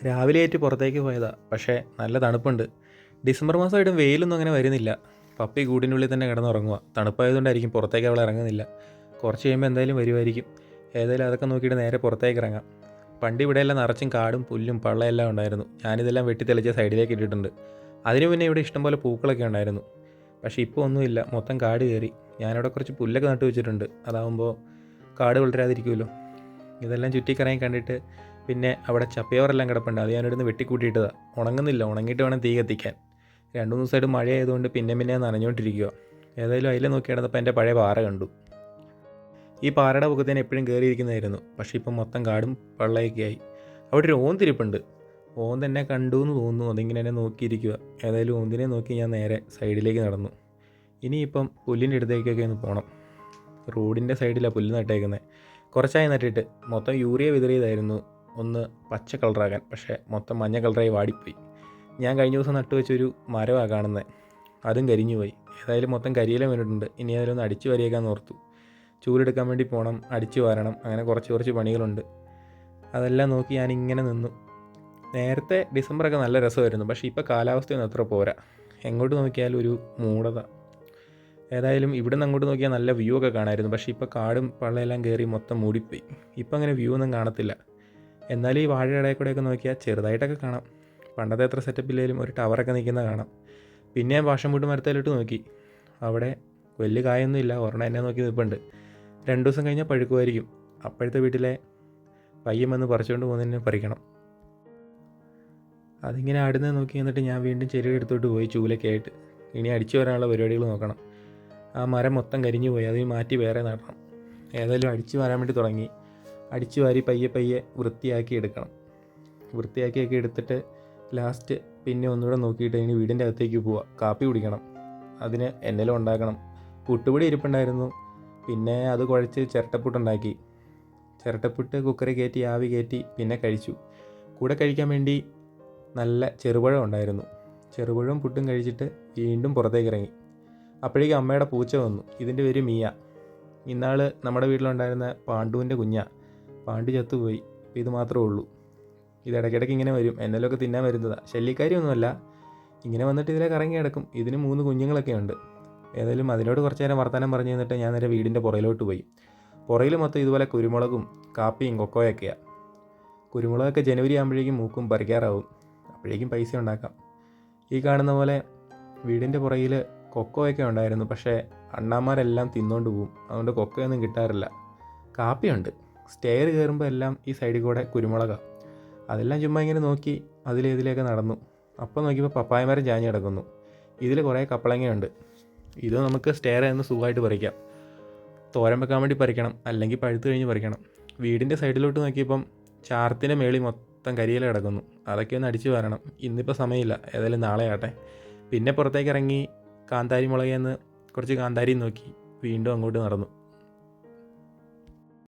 രാവിലെയായിട്ട് പുറത്തേക്ക് പോയതാണ്. പക്ഷേ നല്ല തണുപ്പുണ്ട്. ഡിസംബർ മാസമായിട്ടും വെയിലൊന്നും അങ്ങനെ വരുന്നില്ല. പപ്പി കൂടിനുള്ളിൽ തന്നെ കിടന്നുറങ്ങുക. തണുപ്പായതുകൊണ്ടായിരിക്കും പുറത്തേക്ക് അവൾ ഇറങ്ങുന്നില്ല. കുറച്ച് കഴിയുമ്പോൾ എന്തായാലും വരുമായിരിക്കും. ഏതായാലും അതൊക്കെ നോക്കിയിട്ട് നേരെ പുറത്തേക്ക് ഇറങ്ങാം. പണ്ട് ഇവിടെയെല്ലാം നിറച്ചും കാടും പുല്ലും പള്ളയെല്ലാം ഉണ്ടായിരുന്നു. ഞാനിതെല്ലാം വെട്ടിത്തെളിച്ച് സൈഡിലേക്ക് ഇട്ടിട്ടുണ്ട്. അതിനു മുന്നേ ഇവിടെ ഇഷ്ടംപോലെ പൂക്കളൊക്കെ ഉണ്ടായിരുന്നു. പക്ഷേ ഇപ്പോൾ ഒന്നുമില്ല, മൊത്തം കാട് കയറി. ഞാനിവിടെ കുറച്ച് പുല്ലൊക്കെ നട്ടു വെച്ചിട്ടുണ്ട്. അതാകുമ്പോൾ കാട് വളരാതിരിക്കുമല്ലോ. ഇതെല്ലാം ചുറ്റിക്കറങ്ങി കണ്ടിട്ട് പിന്നെ അവിടെ ചപ്പയോറെല്ലാം കിടപ്പുണ്ട്. അത് ഞാനിവിടുന്ന് വെട്ടിക്കൂട്ടിയിട്ടതാണ്. ഉണങ്ങുന്നില്ല, ഉണങ്ങിയിട്ട് വേണം തീ കത്തിക്കാൻ. 2-3 ദിവസമായിട്ട് മഴയായതുകൊണ്ട് പിന്നെ നനഞ്ഞുകൊണ്ടിരിക്കുക. ഏതായാലും അതിൽ നോക്കി കിടന്നപ്പോൾ എൻ്റെ പഴയ പാറ കണ്ടു. ഈ പാറയുടെ പൊക്കത്തേന് എപ്പോഴും കയറിയിരിക്കുന്നതായിരുന്നു. പക്ഷേ ഇപ്പം മൊത്തം കാടും പള്ളയൊക്കെയായി. അവിടെ ഒരു ഓന്തിരിപ്പുണ്ട്. ഓന്ത് എന്നെ കണ്ടു എന്ന് തോന്നുന്നു. അതിങ്ങനെ എന്നെ നോക്കിയിരിക്കുക. ഏതായാലും ഓന്തിനെ നോക്കി ഞാൻ നേരെ സൈഡിലേക്ക് നടന്നു. ഇനിയിപ്പം പുല്ലിൻ്റെ അടുത്തേക്കൊക്കെ ഒന്ന് പോകണം. റോഡിൻ്റെ സൈഡിലാണ് പുല്ല് നട്ടേക്കുന്നത്. കുറച്ചായി നട്ടിട്ട് മൊത്തം യൂറിയ വിതറിയതായിരുന്നു ഒന്ന് പച്ച കളറാകാൻ. പക്ഷേ മൊത്തം മഞ്ഞ കളറായി വാടിപ്പോയി. ഞാൻ കഴിഞ്ഞ ദിവസം നട്ടു വെച്ചൊരു മരമാണ് കാണുന്നത്. അതും കരിഞ്ഞു പോയി. ഏതായാലും മൊത്തം കരിയില വീണിട്ടുണ്ട്. ഇനി അതിലൊന്ന് അടിച്ചു വാരിയേക്കാൻ ഓർത്തു. ചൂലെടുക്കാൻ വേണ്ടി പോകണം, അടിച്ചു വാരണം, അങ്ങനെ കുറച്ച് പണികളുണ്ട്. അതെല്ലാം നോക്കി ഞാനിങ്ങനെ നിന്നു. നേരത്തെ ഡിസംബറൊക്കെ നല്ല രസമായിരുന്നു. പക്ഷേ ഇപ്പോൾ കാലാവസ്ഥയൊന്നും അത്ര പോരാ. എങ്ങോട്ട് നോക്കിയാലും ഒരു മൂടത. ഏതായാലും ഇവിടെ നിന്ന് അങ്ങോട്ട് നോക്കിയാൽ നല്ല വ്യൂ ഒക്കെ കാണാമായിരുന്നു. പക്ഷേ ഇപ്പോൾ കാടും പള്ളയെല്ലാം കയറി മൊത്തം മൂടിപ്പോയി. ഇപ്പോൾ അങ്ങനെ വ്യൂ ഒന്നും കാണത്തില്ല. എന്നാലും ഈ വാഴയുടെ കൂടെയൊക്കെ നോക്കിയാൽ ചെറുതായിട്ടൊക്കെ കാണാം. പണ്ടത്തെ അത്ര സെറ്റപ്പില്ലെങ്കിലും ഒരു ടവറൊക്കെ നിൽക്കുന്ന കാണാം. പിന്നെ ഞാൻ പാഷൻ പൂട്ട് മരത്തിലിട്ട് നോക്കി. അവിടെ വലിയ കായൊന്നും ഇല്ല. ഒരെണ്ണം എന്നെ നോക്കി നിൽപ്പുണ്ട്. 2 ദിവസം കഴിഞ്ഞാൽ പഴുക്കുമായിരിക്കും. അപ്പോഴത്തെ വീട്ടിലെ പയ്യൻ വന്ന് പറിച്ചുകൊണ്ട് പോകുന്നതിന് പറിക്കണം. അതിങ്ങനെ ആടുന്നത് നോക്കി എന്നിട്ട് ഞാൻ വീണ്ടും ചെരുവ് എടുത്തോട്ട് പോയി ചൂലൊക്കെ ആയിട്ട്. ഇനി അടിച്ചു വരാനുള്ള പരിപാടികൾ നോക്കണം. ആ മരം മൊത്തം കരിഞ്ഞു പോയി. അതിന് മാറ്റി വേറെ നടണം. ഏതായാലും അടിച്ചു വരാൻ വേണ്ടി തുടങ്ങി. അടിച്ചു വാരി പയ്യെ വൃത്തിയാക്കി എടുക്കണം. വൃത്തിയാക്കിയൊക്കെ എടുത്തിട്ട് ലാസ്റ്റ് പിന്നെ ഒന്നുകൂടെ നോക്കിയിട്ട് ഇനി വീടിൻ്റെ അകത്തേക്ക് പോവാം. കാപ്പി കുടിക്കണം. അതിന് എന്തെങ്കിലും ഉണ്ടാക്കണം. പുട്ടുപൊടി ഇരിപ്പുണ്ടായിരുന്നു. പിന്നെ അത് കുഴച്ച് ചിരട്ടപ്പുട്ടുണ്ടാക്കി. ചിരട്ടപ്പുട്ട് കുക്കറിൽ കയറ്റി ആവി കയറ്റി പിന്നെ കഴിച്ചു. കൂടെ കഴിക്കാൻ വേണ്ടി നല്ല ചെറുപഴം ഉണ്ടായിരുന്നു. ചെറുപഴവും പുട്ടും കഴിച്ചിട്ട് വീണ്ടും പുറത്തേക്ക് ഇറങ്ങി. അപ്പോഴേക്കും അമ്മയുടെ പൂച്ച വന്നു. ഇതിൻ്റെ പേര് മിയ. ഇന്നാൾ നമ്മുടെ വീട്ടിലുണ്ടായിരുന്ന പാണ്ഡുവിൻ്റെ കുഞ്ഞാണ്. പാണ്ഡു ചത്തുപോയി. ഇപ്പോൾ ഇത് മാത്രമേ ഉള്ളൂ. ഇത് ഇടയ്ക്കിടയ്ക്ക് ഇങ്ങനെ വരും. എന്നല്ലൊക്കെ തിന്നാൻ വരുന്നതാണ്. ശല്യക്കാരിയൊന്നുമല്ല. ഇങ്ങനെ വന്നിട്ട് ഇതിലെ കറങ്ങി കിടക്കും. ഇതിന് 3 കുഞ്ഞുങ്ങളൊക്കെ ഉണ്ട്. ഏതായാലും അതിനോട് കുറച്ച് നേരം വർത്തമാനം പറഞ്ഞു തന്നിട്ട് ഞാൻ നേരെ വീടിൻ്റെ പുറയിലോട്ട് പോയി. പുറയിൽ മൊത്തം ഇതുപോലെ കുരുമുളകും കാപ്പിയും കൊക്കോയൊക്കെയാണ്. കുരുമുളകൊക്കെ ജനുവരി ആകുമ്പോഴേക്കും മൂക്കും പറിക്കാറാവും. അപ്പോഴേക്കും പൈസ ഉണ്ടാക്കാം. ഈ കാണുന്ന പോലെ വീടിൻ്റെ പുറകിൽ കൊക്കോയൊക്കെ ഉണ്ടായിരുന്നു. പക്ഷേ അണ്ണാന്മാരെല്ലാം തിന്നുകൊണ്ട് പോവും. അതുകൊണ്ട് കൊക്കയൊന്നും കിട്ടാറില്ല. കാപ്പിയുണ്ട്. സ്റ്റെയർ കയറുമ്പോൾ എല്ലാം ഈ സൈഡിൽ കൂടെ കുരുമുളകാണ്. അതെല്ലാം ചുമ്മാ ഇങ്ങനെ നോക്കി അതിലേതിലേക്ക് നടന്നു. അപ്പോൾ നോക്കിയപ്പോൾ പപ്പായമരം ചാഞ്ഞ് കിടക്കുന്നു. ഇതിൽ കുറേ കപ്പളങ്ങയുണ്ട്. ഇത് നമുക്ക് സ്റ്റെയർ നിന്ന് സുഖമായിട്ട് പറിക്കാം. തോരൻ വെക്കാൻ വേണ്ടി പറിക്കണം, അല്ലെങ്കിൽ പഴുത്ത് കഴിഞ്ഞ് പറിക്കണം. വീടിൻ്റെ സൈഡിലോട്ട് നോക്കിയപ്പം ചാർത്തിൻ്റെ മേളിൽ മൊത്തം കരിയില കിടക്കുന്നു. അതൊക്കെ ഒന്ന് അടിച്ച് വരണം. ഇന്നിപ്പോൾ സമയമില്ല. ഏതായാലും നാളെ ആട്ടെ. പിന്നെ പുറത്തേക്ക് ഇറങ്ങി കാന്താരി മുളകെന്ന് കുറച്ച് കാന്താരി നോക്കി വീണ്ടും അങ്ങോട്ട് നടന്നു.